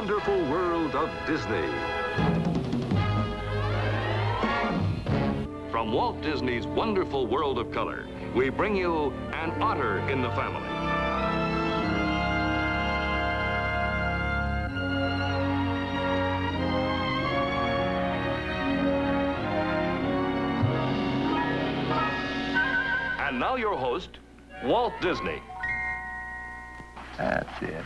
wonderful world of Disney. From Walt Disney's wonderful world of color, we bring you An Otter in the Family. And now your host, Walt Disney. That's it.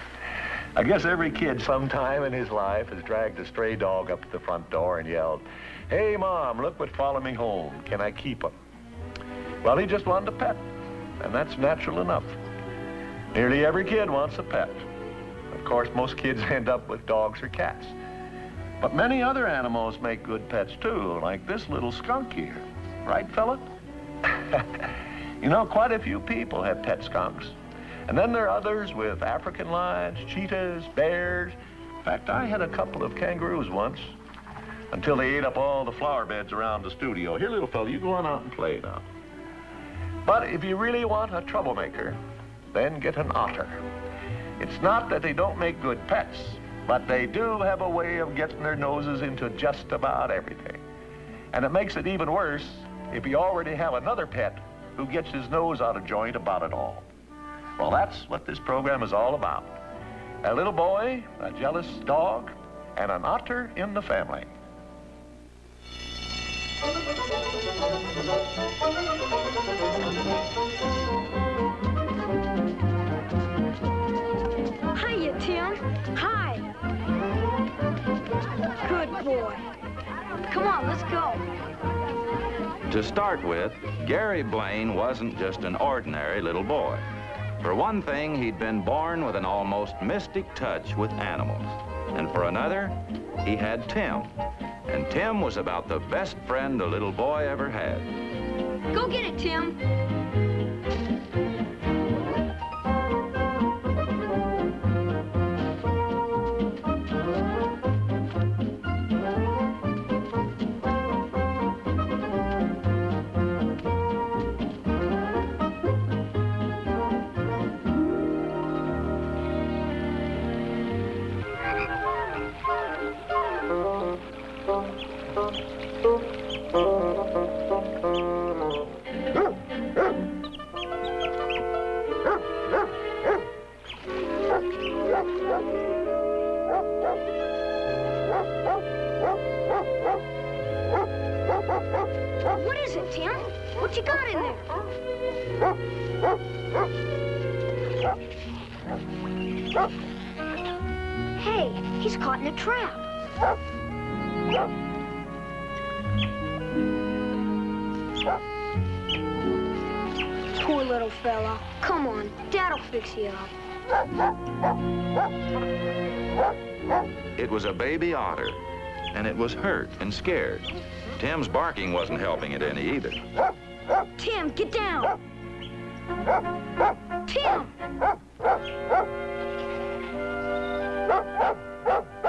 I guess every kid sometime in his life has dragged a stray dog up to the front door and yelled, "Hey, Mom, look what followed me home. Can I keep him?" Well, he just wanted a pet, and that's natural enough. Nearly every kid wants a pet. Of course, most kids end up with dogs or cats. But many other animals make good pets, too, like this little skunk here. Right, fella? You know, quite a few people have pet skunks. And then there are others with African lions, cheetahs, bears. In fact, I had a couple of kangaroos once, until they ate up all the flower beds around the studio. Here, little fella, you go on out and play now. But if you really want a troublemaker, then get an otter. It's not that they don't make good pets, but they do have a way of getting their noses into just about everything. And it makes it even worse if you already have another pet who gets his nose out of joint about it all. Well, that's what this program is all about. A little boy, a jealous dog, and an otter in the family. Hiya, Tim. Hi. Good boy. Come on, let's go. To start with, Gary Blaine wasn't just an ordinary little boy. For one thing, he'd been born with an almost mystic touch with animals. And for another, he had Tim. And Tim was about the best friend a little boy ever had. Go get it, Tim. What is it, Tim? What you got in there? Hey, he's caught in a trap. Poor little fella. Come on, Dad'll fix you up. It was a baby otter, and it was hurt and scared. Tim's barking wasn't helping it any either. Tim, get down! Tim!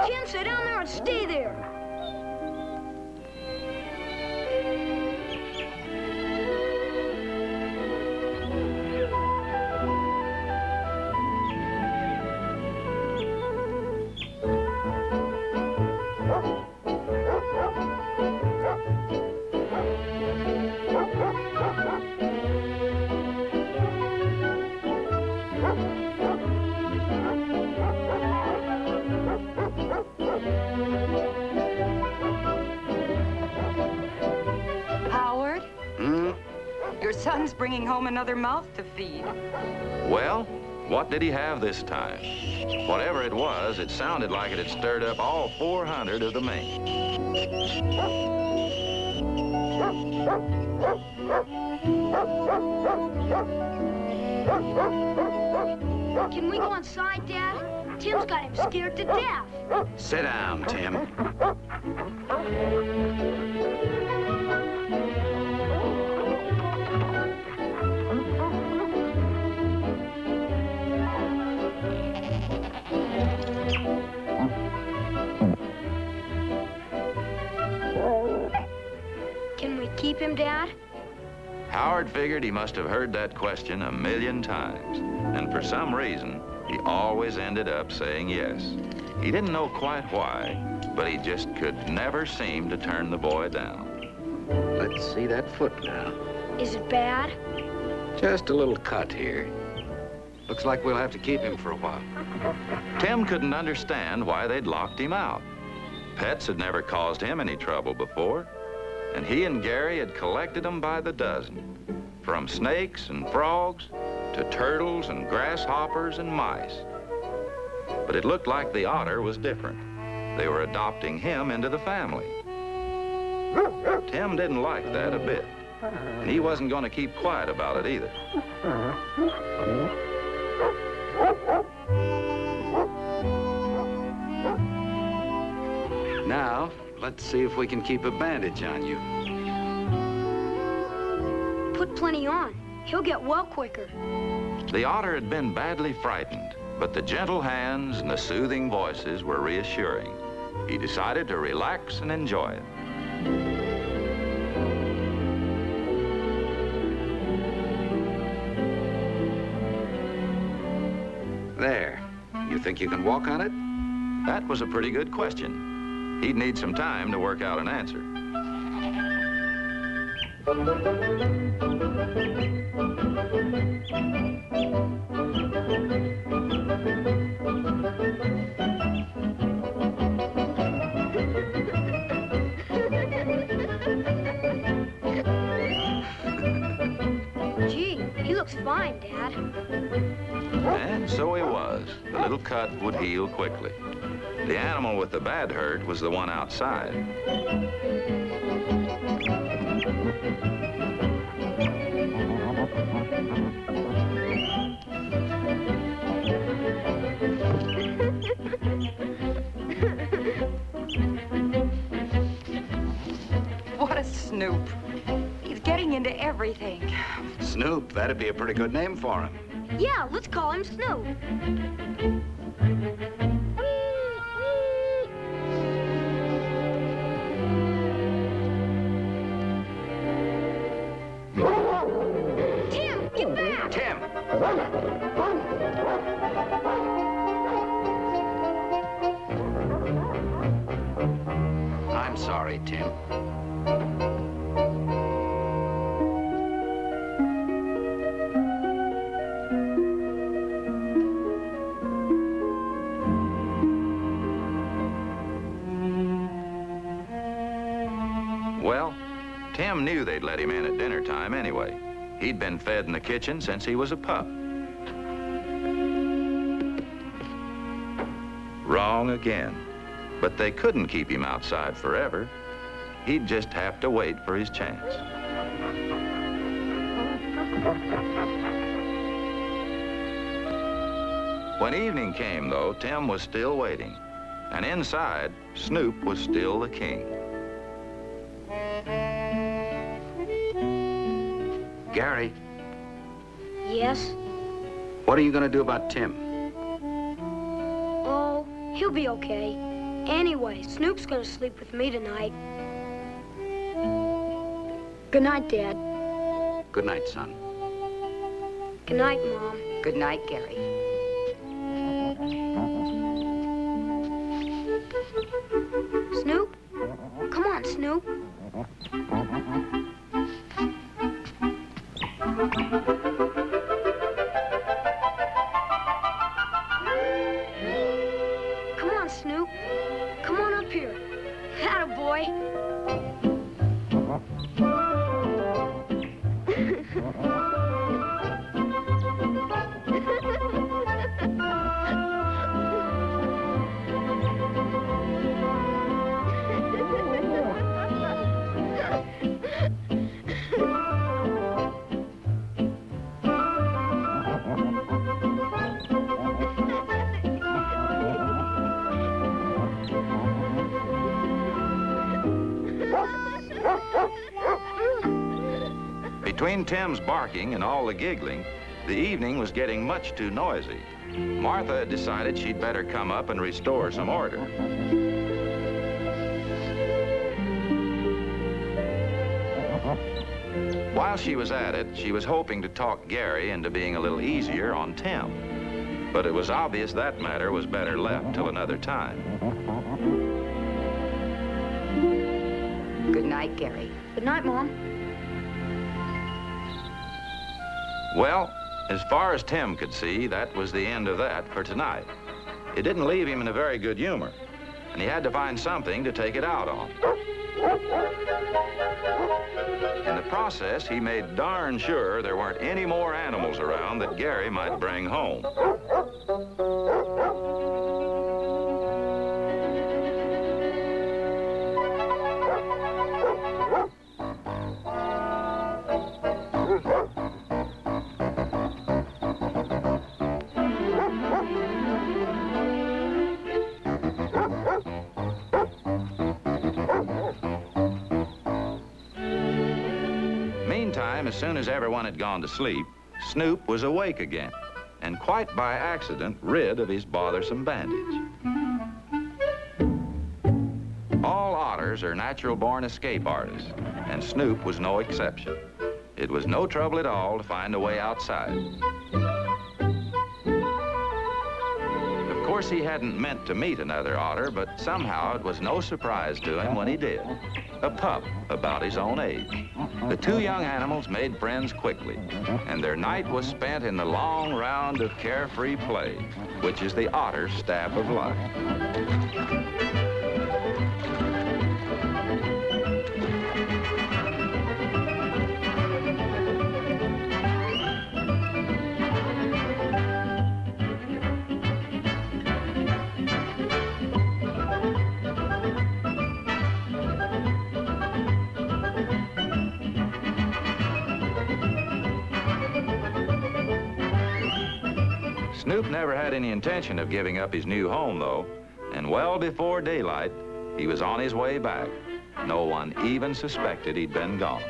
Tim, sit down there and stay there. Your son's bringing home another mouth to feed. Well, what did he have this time? Whatever it was, it sounded like it had stirred up all 400 of the mink. Can we go inside, Dad? Tim's got him scared to death. Sit down, Tim. Can we keep him, Dad? Howard figured he must have heard that question 1,000,000 times. And for some reason, he always ended up saying yes. He didn't know quite why, but he just could never seem to turn the boy down. Let's see that foot now. Is it bad? Just a little cut here. Looks like we'll have to keep him for a while. Tim couldn't understand why they'd locked him out. Pets had never caused him any trouble before, and he and Gary had collected them by the dozen, from snakes and frogs to turtles and grasshoppers and mice. But it looked like the otter was different. They were adopting him into the family. Tim didn't like that a bit, and he wasn't going to keep quiet about it either. Now, let's see if we can keep a bandage on you. Put plenty on. He'll get well quicker. The otter had been badly frightened, but the gentle hands and the soothing voices were reassuring. He decided to relax and enjoy it. There. You think you can walk on it? That was a pretty good question. He'd need some time to work out an answer. Gee, he looks fine, Dad. And so he was. The little cut would heal quickly. The animal with the bad hurt was the one outside. What a snoop. He's getting into everything. Snoop, that'd be a pretty good name for him. Yeah, let's call him Snoop. Tim, get back! Tim! I'm sorry, Tim. Well, Tim knew they'd let him in at dinner time anyway. He'd been fed in the kitchen since he was a pup. Wrong again. But they couldn't keep him outside forever. He'd just have to wait for his chance. When evening came, though, Tim was still waiting. And inside, Snoop was still the king. Gary, Yes? what are you going to do about Tim? Oh, he'll be okay. Anyway, Snoop's gonna sleep with me tonight. Good night, Dad. Good night, son. Good night, Mom. Good night, Gary. Snoop? Come on, Snoop. Come on, Snoop. Come on up here. Attaboy. Between Tim's barking and all the giggling, the evening was getting much too noisy. Martha had decided she'd better come up and restore some order. While she was at it, she was hoping to talk Gary into being a little easier on Tim. but it was obvious that matter was better left till another time. Good night, Gary. Good night, Mom. Well, as far as Tim could see, that was the end of that for tonight. It didn't leave him in a very good humor, and he had to find something to take it out on. In the process, he made darn sure there weren't any more animals around that Gary might bring home. Meantime, as soon as everyone had gone to sleep, Snoop was awake again, and quite by accident, rid of his bothersome bandage. All otters are natural-born escape artists, and Snoop was no exception. It was no trouble at all to find a way outside. Of course, he hadn't meant to meet another otter, but somehow it was no surprise to him when he did. A pup about his own age. The two young animals made friends quickly, and their night was spent in the long round of carefree play, which is the otter's staff of life. Snoop never had any intention of giving up his new home, though, and well before daylight, he was on his way back. No one even suspected he'd been gone.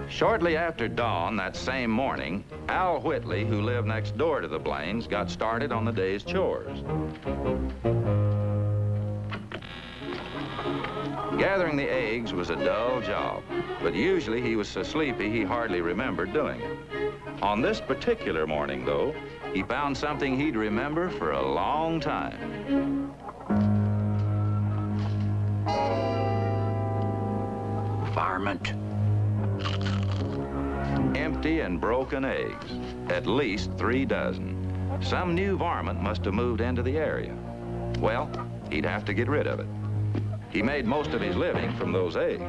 Shortly after dawn that same morning, Al Whitley, who lived next door to the Blaines, got started on the day's chores. Gathering the eggs was a dull job, but usually he was so sleepy he hardly remembered doing it. On this particular morning, though, he found something he'd remember for a long time. Varmint. Empty and broken eggs, at least 3 dozen. Some new varmint must have moved into the area. Well, he'd have to get rid of it. He made most of his living from those eggs.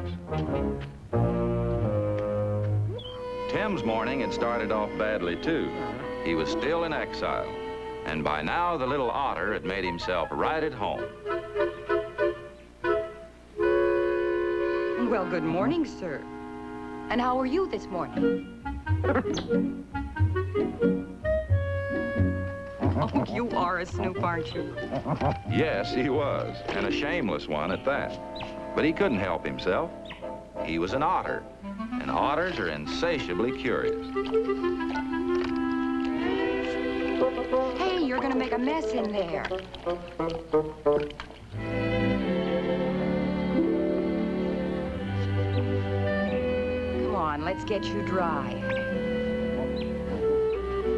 Tim's morning had started off badly, too. He was still in exile, and by now the little otter had made himself right at home. Well, good morning, sir. And how are you this morning? Oh, you are a Snoop, aren't you? Yes, he was, and a shameless one at that. But he couldn't help himself. He was an otter, and otters are insatiably curious. Hey, you're gonna make a mess in there. Come on, let's get you dry.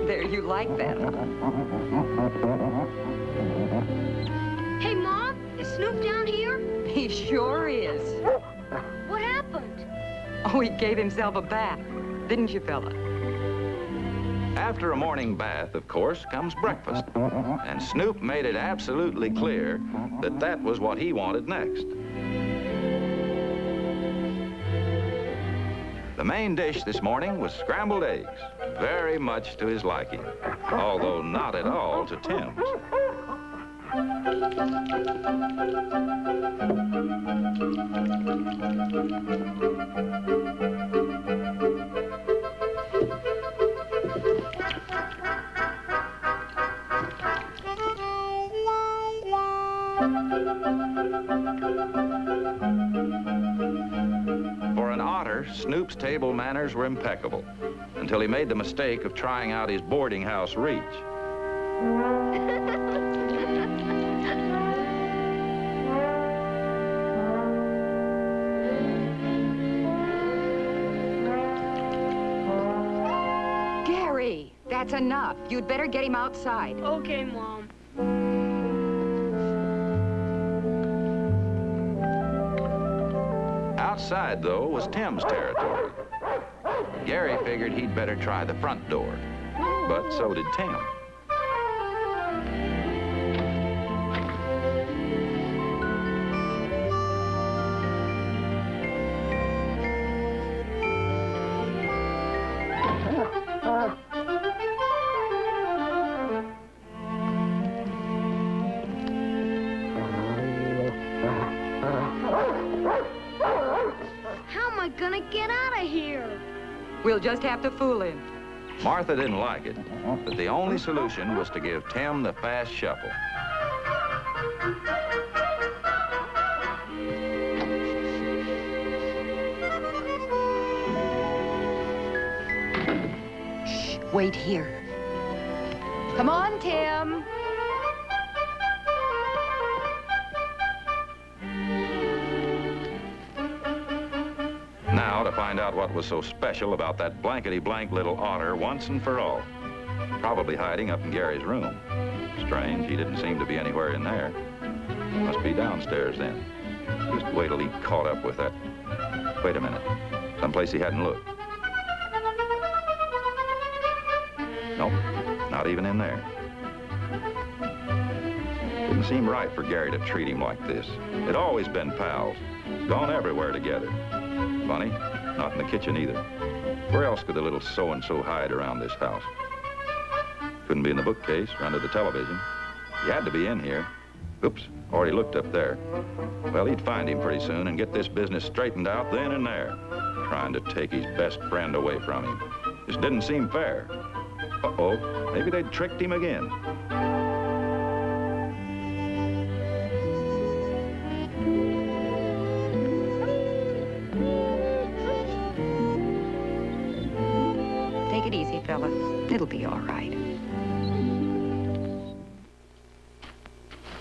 There, you like that. Hey, Mom, is Snoop down here? He sure is. What happened? Oh, he gave himself a bath. Didn't you, fella? After a morning bath, of course, comes breakfast. And Snoop made it absolutely clear that that was what he wanted next. The main dish this morning was scrambled eggs, very much to his liking, although not at all to Tim's. For an otter, Snoop's table manners were impeccable, until he made the mistake of trying out his boarding house reach. Gary, that's enough. You'd better get him outside. Okay, Mom. Outside, though, was Tim's territory. Gary figured he'd better try the front door, but so did Tim. How am I gonna get out of here? We'll just have to fool him. Martha didn't like it, but the only solution was to give Tim the fast shuffle. Shh, wait here. Come on, Tim. Now to find out what was so special about that blankety-blank little otter once and for all. Probably hiding up in Gary's room. Strange, he didn't seem to be anywhere in there. Must be downstairs then. Just wait till he caught up with that. Wait a minute. Someplace he hadn't looked. Nope, not even in there. Didn't seem right for Gary to treat him like this. They'd always been pals. Gone everywhere together. Funny, not in the kitchen either. Where else could the little so-and-so hide around this house? Couldn't be in the bookcase or under the television. He had to be in here. Oops, already looked up there. Well, he'd find him pretty soon and get this business straightened out then and there. Trying to take his best friend away from him. Just didn't seem fair. Uh-oh, maybe they'd tricked him again. Take it easy, fella. It'll be all right.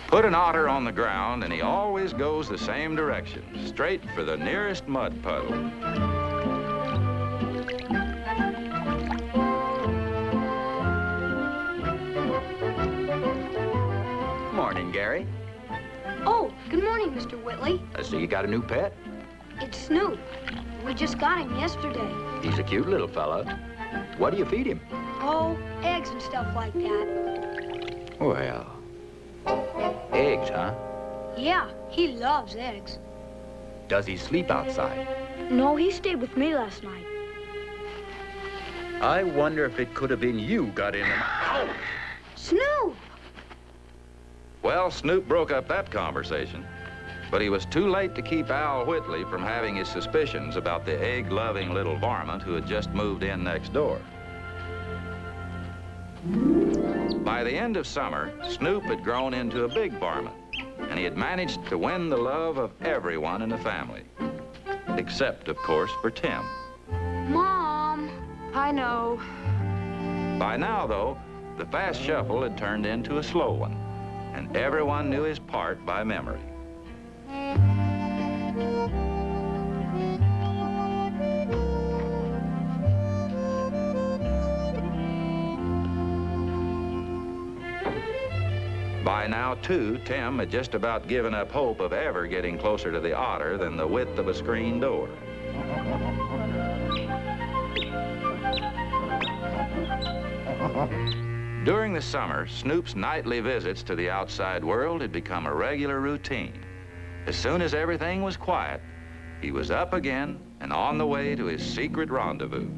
Put an otter on the ground and he always goes the same direction, straight for the nearest mud puddle. Morning, Gary. Oh, good morning, Mr. Whitley. I see you got a new pet. It's Snoop. We just got him yesterday. He's a cute little fella. What do you feed him? Oh, eggs and stuff like that. Well, eggs, huh? Yeah, he loves eggs. Does he sleep outside? No, he stayed with me last night. I wonder if it could have been you got in him. Ow! Snoop! Well, Snoop broke up that conversation. But he was too late to keep Al Whitley from having his suspicions about the egg-loving little varmint who had just moved in next door. By the end of summer, Snoop had grown into a big varmint, and he had managed to win the love of everyone in the family. Except, of course, for Tim. Mom! I know. By now, though, the fast shuffle had turned into a slow one, and everyone knew his part by memory. By now, too, Tim had just about given up hope of ever getting closer to the otter than the width of a screen door. During the summer, Snoop's nightly visits to the outside world had become a regular routine. As soon as everything was quiet, he was up again and on the way to his secret rendezvous.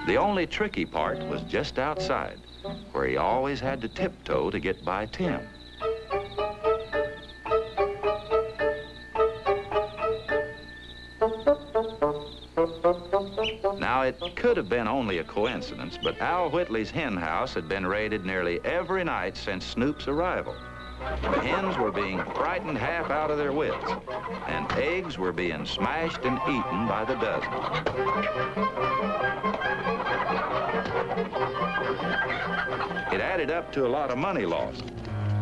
The only tricky part was just outside, where he always had to tiptoe to get by Tim. Now, it could have been only a coincidence, but Al Whitley's hen house had been raided nearly every night since Snoop's arrival. The hens were being frightened half out of their wits, and eggs were being smashed and eaten by the dozen. It added up to a lot of money lost,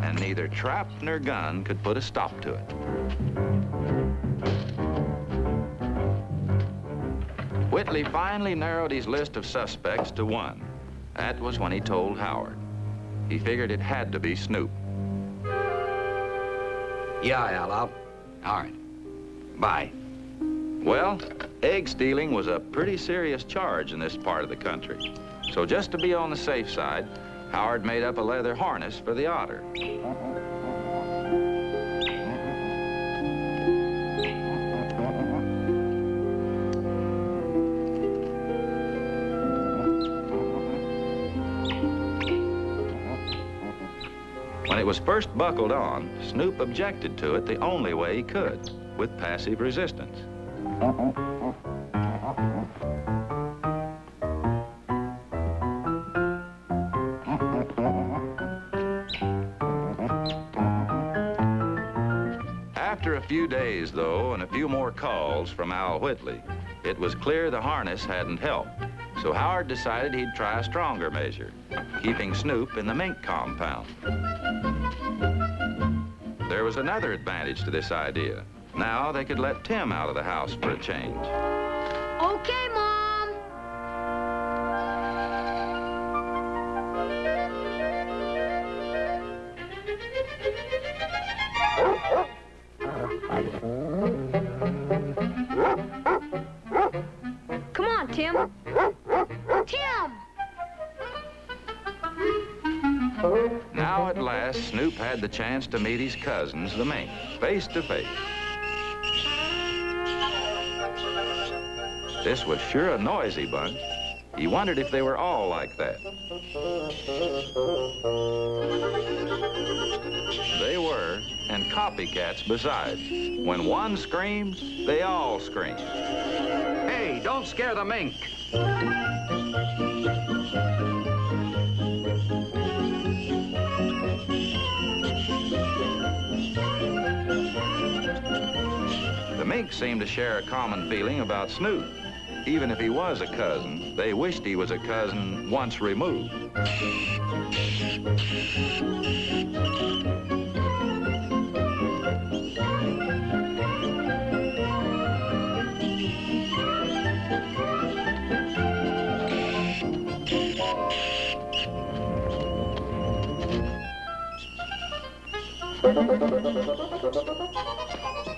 and neither trap nor gun could put a stop to it. Whitley finally narrowed his list of suspects to one. That was when he told Howard. He figured it had to be Snoop. Yeah, Al, all right. Bye. Well, egg stealing was a pretty serious charge in this part of the country. So just to be on the safe side, Howard made up a leather harness for the otter. When it was first buckled on, Snoop objected to it the only way he could, with passive resistance. After a few days, though, and a few more calls from Al Whitley, it was clear the harness hadn't helped. So Howard decided he'd try a stronger measure, keeping Snoop in the mink compound. There was another advantage to this idea. Now they could let Tim out of the house for a change. Okay, Mom. Come on, Tim. Tim! Now at last, Snoop had the chance to meet his cousins, the mink, face to face. This was sure a noisy bunch. He wondered if they were all like that. They were, and copycats besides. When one screams, they all scream. Hey, don't scare the mink. The mink seemed to share a common feeling about Snoop. Even if he was a cousin, they wished he was a cousin once removed.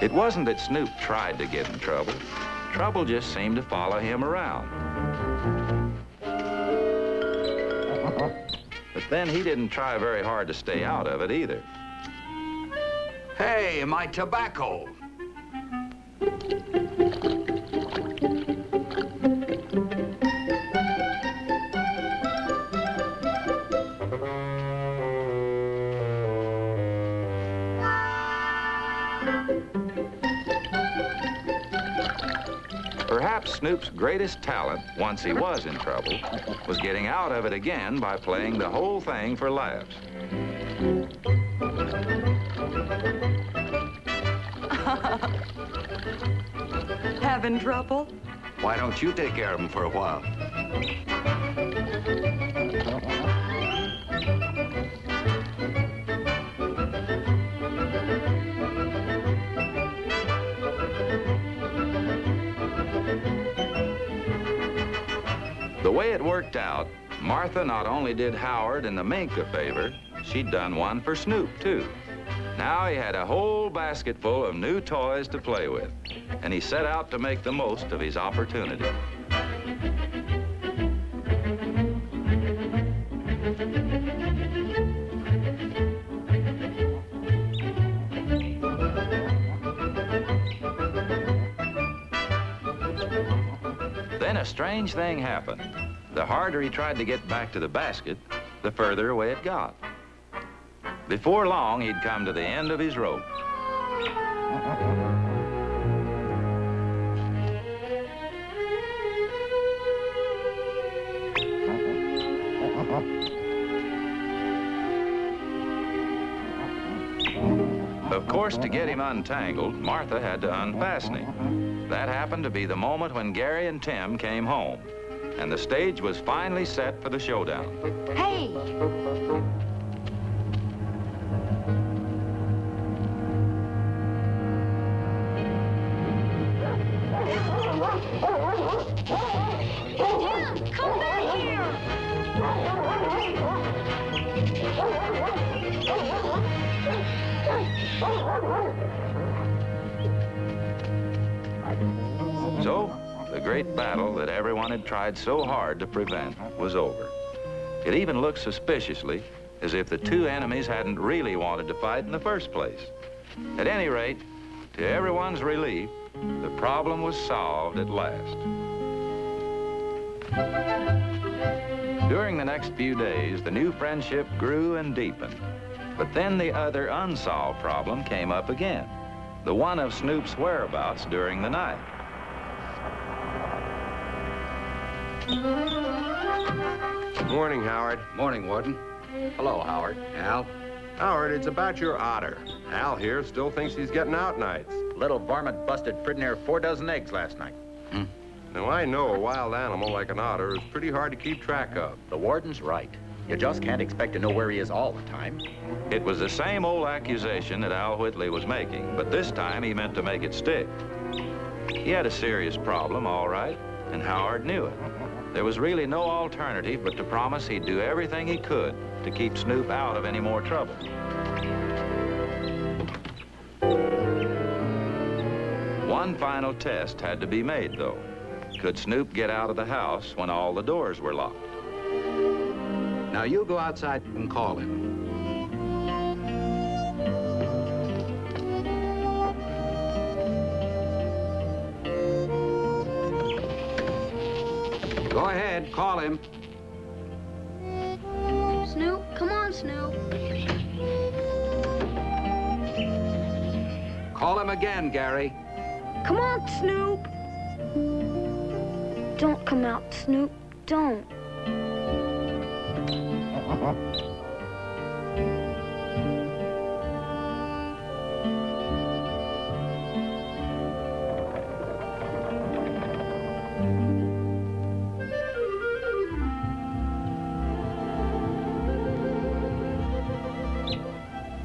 It wasn't that Snoop tried to get in trouble. Trouble just seemed to follow him around. But then he didn't try very hard to stay out of it either. Hey, my tobacco. Perhaps Snoop's greatest talent, once he was in trouble, was getting out of it again by playing the whole thing for laughs. Having trouble? Why don't you take care of him for a while? The way it worked out, Martha not only did Howard and the mink a favor, she'd done one for Snoop, too. Now he had a whole basket full of new toys to play with, and he set out to make the most of his opportunity. Then a strange thing happened. The harder he tried to get back to the basket, the further away it got. Before long, he'd come to the end of his rope. Of course, to get him untangled, Martha had to unfasten him. That happened to be the moment when Gary and Tim came home. and the stage was finally set for the showdown. Hey! Tim, come back here! So, the great battle that everyone had tried so hard to prevent was over. It even looked suspiciously as if the two enemies hadn't really wanted to fight in the first place. At any rate, to everyone's relief, the problem was solved at last. During the next few days, the new friendship grew and deepened. But then the other unsolved problem came up again, the one of Snoop's whereabouts during the night. Morning, Howard. Morning, Warden. Hello, Howard. Al? Howard, it's about your otter. Al here still thinks he's getting out nights. Little varmint busted pretty near 4 dozen eggs last night. Now, I know a wild animal like an otter is pretty hard to keep track of. The warden's right. You just can't expect to know where he is all the time. It was the same old accusation that Al Whitley was making, but this time he meant to make it stick. He had a serious problem, all right, and Howard knew it. There was really no alternative but to promise he'd do everything he could to keep Snoop out of any more trouble. One final test had to be made, though. Could Snoop get out of the house when all the doors were locked? Now you go outside and call him. Go ahead, call him. Snoop, come on, Snoop. Call him again, Gary. Come on, Snoop. Don't come out, Snoop. Don't.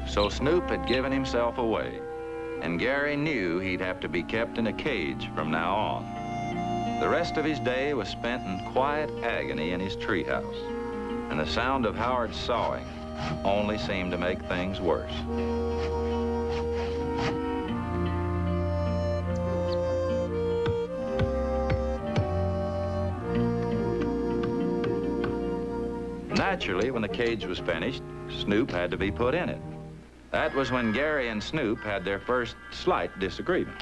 So Snoop had given himself away, and Gary knew he'd have to be kept in a cage from now on. The rest of his day was spent in quiet agony in his treehouse, and the sound of Howard sawing only seemed to make things worse. Naturally, when the cage was finished, Snoop had to be put in it. That was when Gary and Snoop had their first slight disagreement.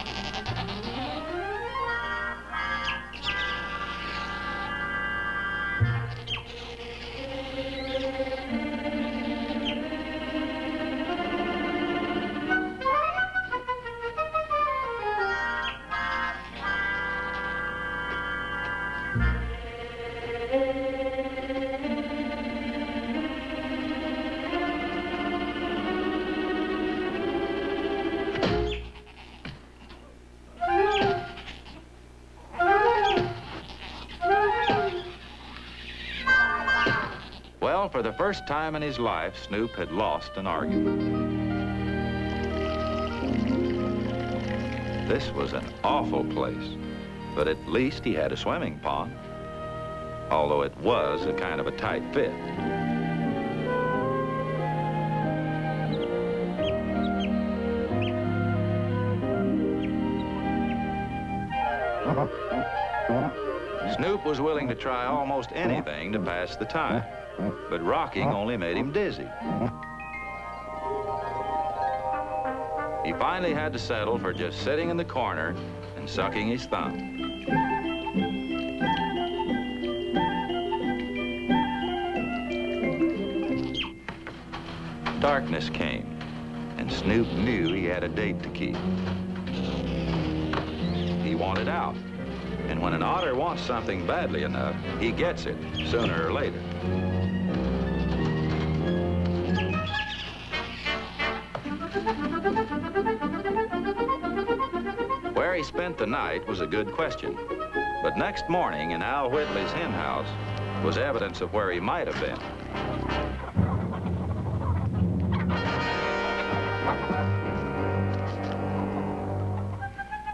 Well, for the first time in his life, Snoop had lost an argument. This was an awful place, but at least he had a swimming pond, although it was a kind of a tight fit. Snoop was willing to try almost anything to pass the time, but rocking only made him dizzy. He finally had to settle for just sitting in the corner and sucking his thumb. Darkness came, and Snoop knew he had a date to keep. He wanted out. And when an otter wants something badly enough, he gets it sooner or later. Where he spent the night was a good question. But next morning in Al Whitley's hen house was evidence of where he might have been.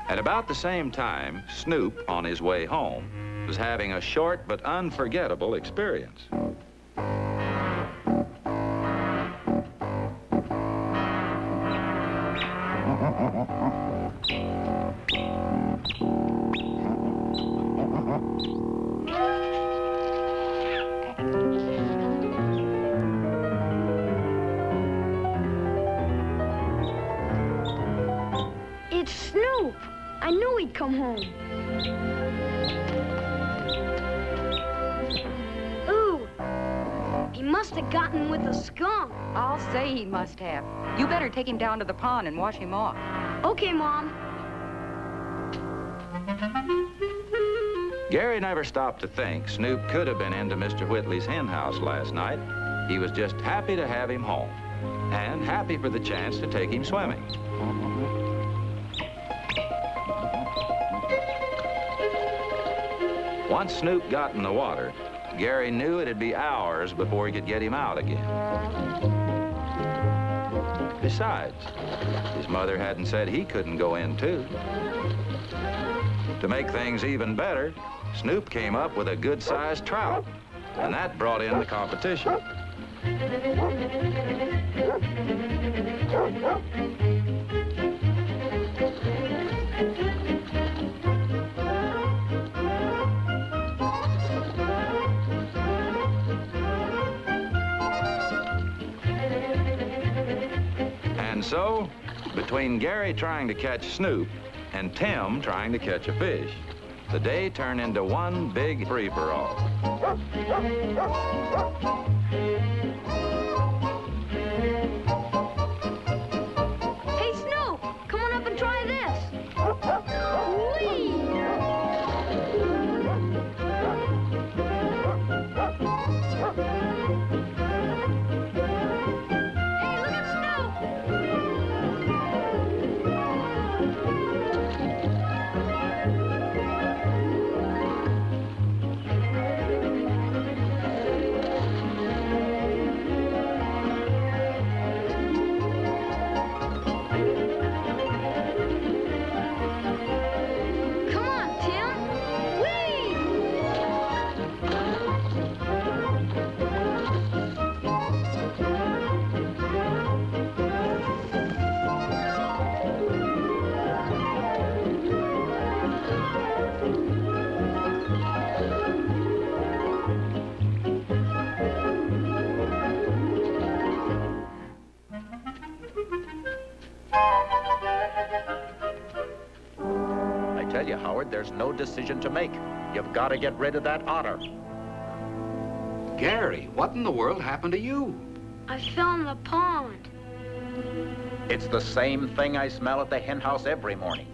At about the same time, Snoop, on his way home, was having a short but unforgettable experience. It's Snoop. I knew he'd come home. Ooh, he must have gotten with a skunk. I'll say he must have. You better take him down to the pond and wash him off. Okay, Mom. Gary never stopped to think Snoop could have been into Mr. Whitley's hen house last night. He was just happy to have him home and happy for the chance to take him swimming. Once Snoop got in the water, Gary knew it'd be hours before he could get him out again. Besides, his mother hadn't said he couldn't go in too. To make things even better, Snoop came up with a good-sized trout, and that brought in the competition. And so, between Gary trying to catch Snoop and Tim trying to catch a fish, the day turned into one big free-for-all. Hey, Snoop, come on up and try this. Whee! Hey, look at Snoop! Come on, Tim. Whee! I tell you, Howard, there's no decision to make. You've got to get rid of that otter. Gary, what in the world happened to you? I fell in the pond. It's the same thing I smell at the hen house every morning.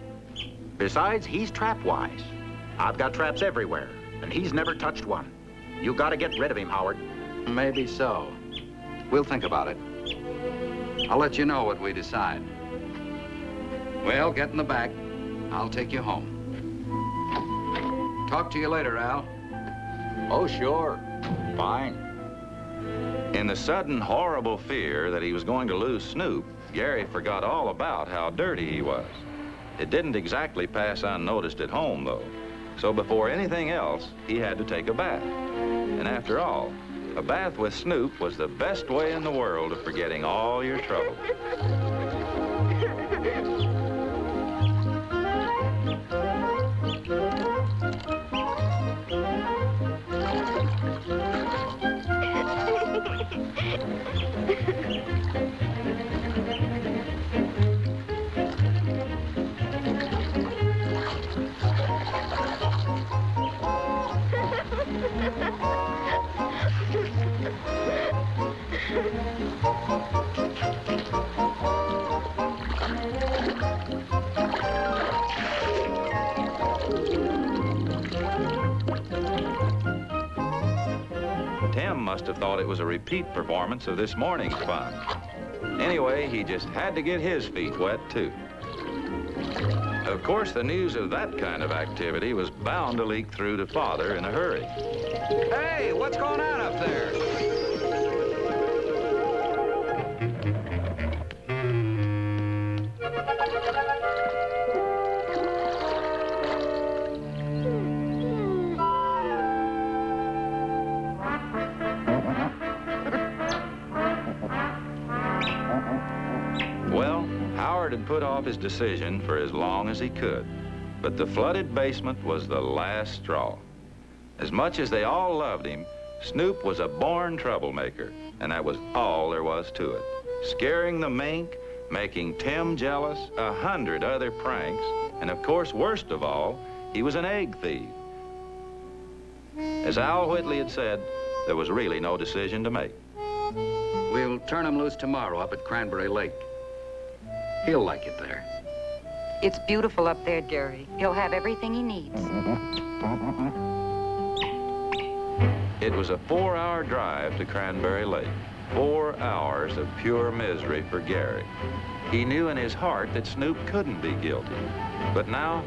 Besides, he's trap-wise. I've got traps everywhere, and he's never touched one. You got to get rid of him, Howard. Maybe so. We'll think about it. I'll let you know what we decide. Well, get in the back. I'll take you home. Talk to you later, Al. Oh, sure. Fine. In the sudden, horrible fear that he was going to lose Snoop, Gary forgot all about how dirty he was. It didn't exactly pass unnoticed at home, though. So before anything else, he had to take a bath. And after all, a bath with Snoop was the best way in the world of forgetting all your troubles. Tim must have thought it was a repeat performance of this morning's fun. Anyway, he just had to get his feet wet, too. Of course, the news of that kind of activity was bound to leak through to Father in a hurry. Hey, what's going on up there? Well, Howard had put off his decision for as long as he could, but the flooded basement was the last straw. As much as they all loved him, Snoop was a born troublemaker, and that was all there was to it. Scaring the mink, making Tim jealous, 100 other pranks, and of course, worst of all, he was an egg thief. As Al Whitley had said, there was really no decision to make. We'll turn him loose tomorrow up at Cranberry Lake. He'll like it there. It's beautiful up there, Gary. He'll have everything he needs. It was a 4-hour drive to Cranberry Lake. 4 hours of pure misery for Gary. He knew in his heart that Snoop couldn't be guilty. But now,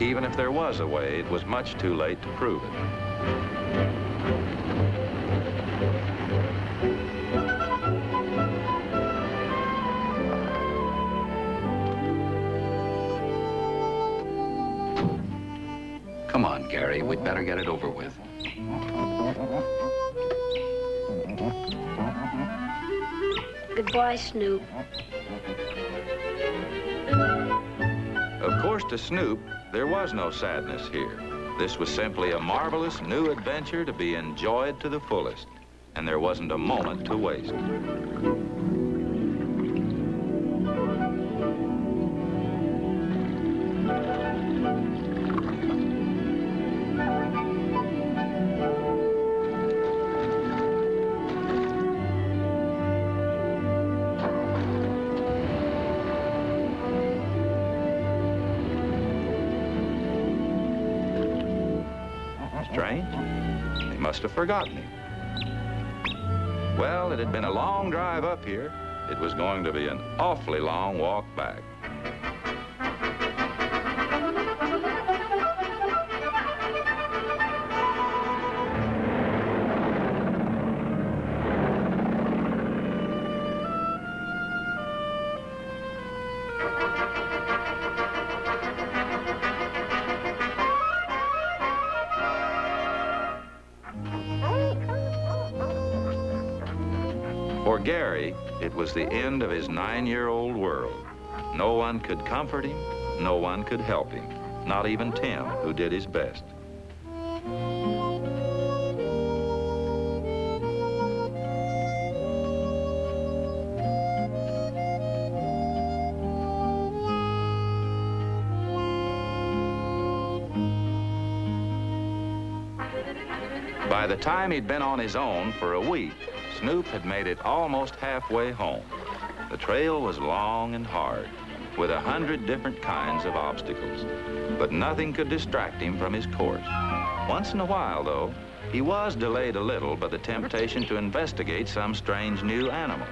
even if there was a way, it was much too late to prove it. Come on, Gary. We'd better get it over with. Goodbye, Snoop. Of course, to Snoop, there was no sadness here. This was simply a marvelous new adventure to be enjoyed to the fullest, and there wasn't a moment to waste. Strange. They must have forgotten him. Well, it had been a long drive up here. It was going to be an awfully long walk back. For Gary, it was the end of his 9-year-old world. No one could comfort him, no one could help him, not even Tim, who did his best. By the time he'd been on his own for a week, Snoop had made it almost halfway home. The trail was long and hard, with 100 different kinds of obstacles, but nothing could distract him from his course. Once in a while, though, he was delayed a little by the temptation to investigate some strange new animal.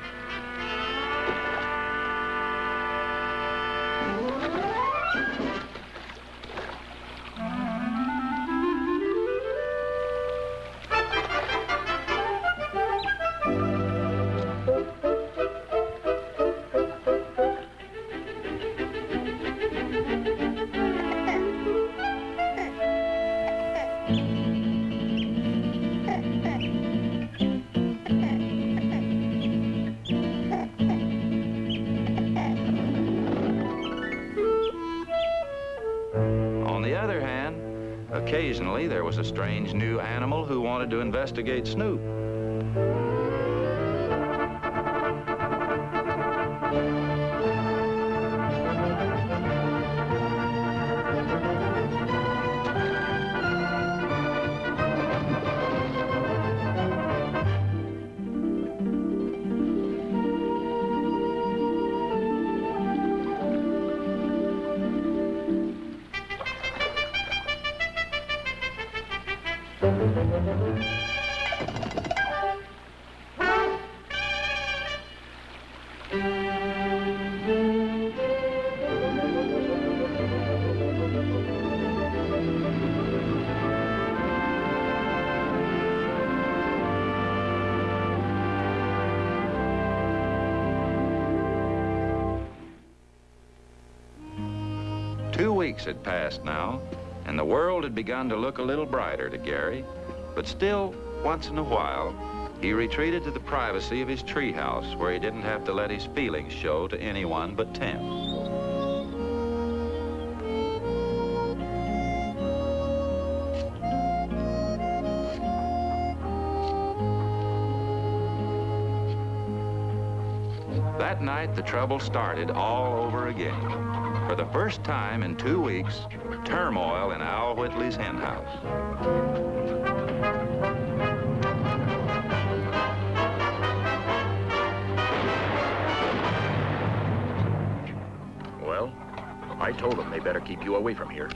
Occasionally, there was a strange new animal who wanted to investigate Snoop. 2 weeks had passed now, and the world had begun to look a little brighter to Gary, but still, once in a while, he retreated to the privacy of his treehouse where he didn't have to let his feelings show to anyone but Tim. That night, the trouble started all over again. For the first time in 2 weeks, turmoil in Al Whitley's hen house. Well, I told them they better keep you away from here.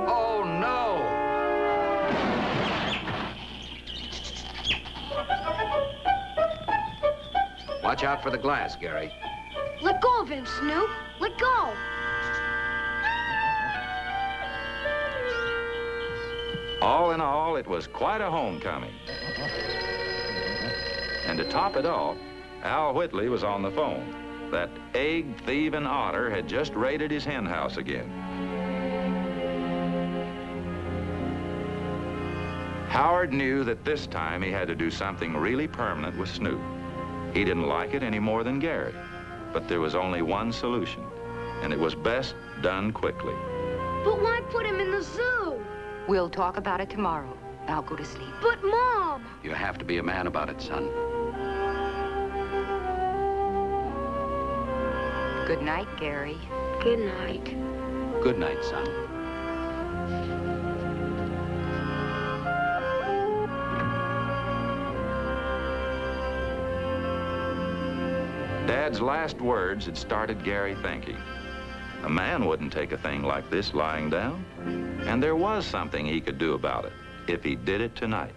Oh, no! Watch out for the glass, Gary. Let go of him, Snoop. Let go. All in all, it was quite a homecoming. And to top it all, Al Whitley was on the phone. That egg-thieving otter had just raided his hen house again. Howard knew that this time he had to do something really permanent with Snoop. He didn't like it any more than Gary, but there was only one solution, and it was best done quickly. But why put him in the zoo? We'll talk about it tomorrow. I'll go to sleep. But, Mom! You have to be a man about it, son. Good night, Gary. Good night. Good night, son. Dad's last words had started Gary thinking. A man wouldn't take a thing like this lying down, and there was something he could do about it if he did it tonight.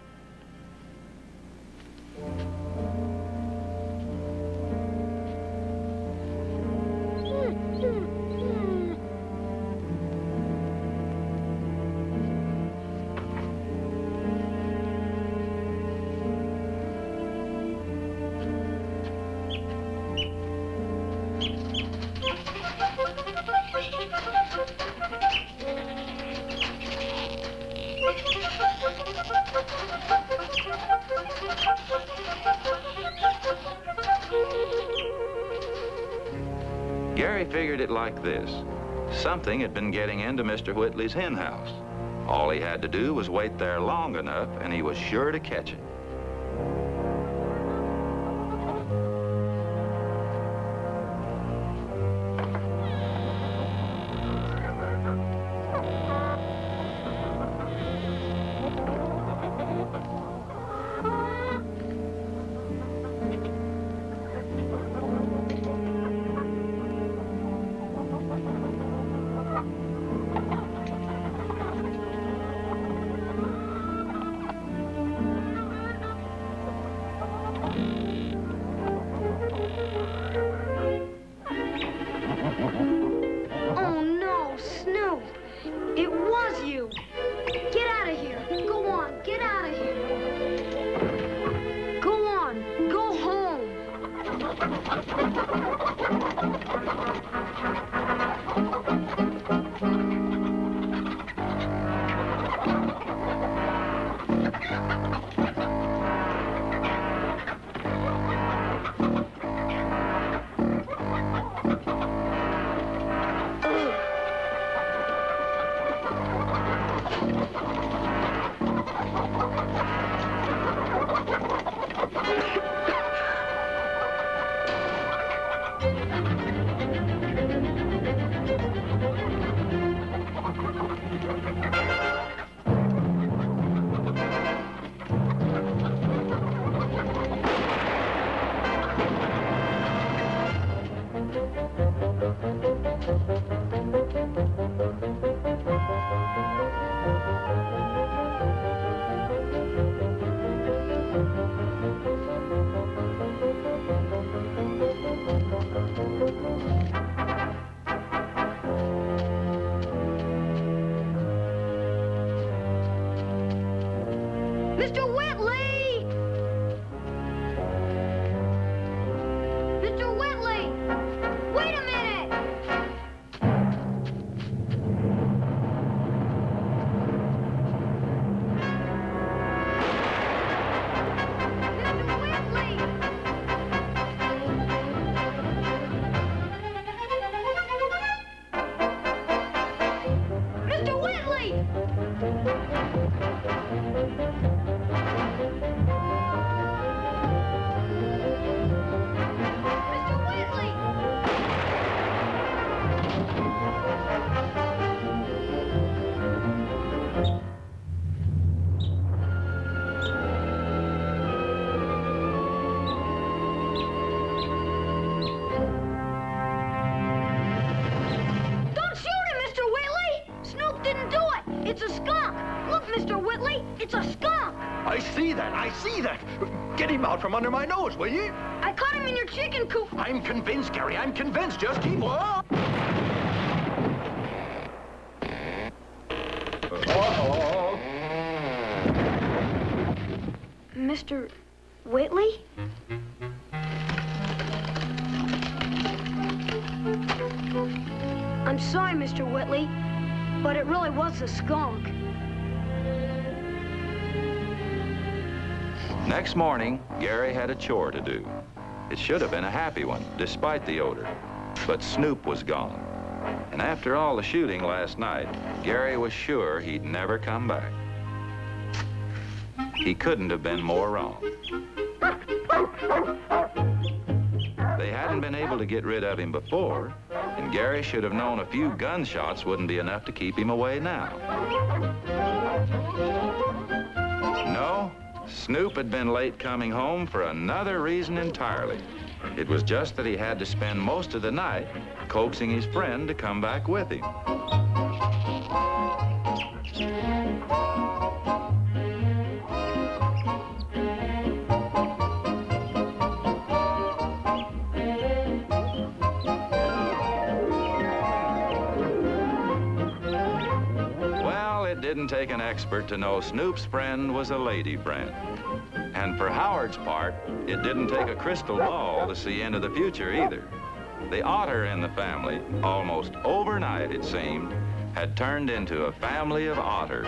Gary figured it like this. Something had been getting into Mr. Whitley's hen house. All he had to do was wait there long enough, and he was sure to catch it. Oh, no, Snoop. It was you. Get out of here. Go on, get out of here. Go on, go home. It's a skunk! Look, Mr. Whitley, it's a skunk! I see that, I see that. Get him out from under my nose, will you? I caught him in your chicken coop. I'm convinced, Gary, I'm convinced. Just keep on. Mr. Whitley? I'm sorry, Mr. Whitley, but it really was a skunk. Next morning, Gary had a chore to do. It should have been a happy one, despite the odor. But Snoop was gone. And after all the shooting last night, Gary was sure he'd never come back. He couldn't have been more wrong. They hadn't been able to get rid of him before, and Gary should have known a few gunshots wouldn't be enough to keep him away now. No, Snoop had been late coming home for another reason entirely. It was just that he had to spend most of the night coaxing his friend to come back with him. Didn't take an expert to know Snoop's friend was a lady friend. And for Howard's part, it didn't take a crystal ball to see into the future either. The otter in the family, almost overnight it seemed, had turned into a family of otters.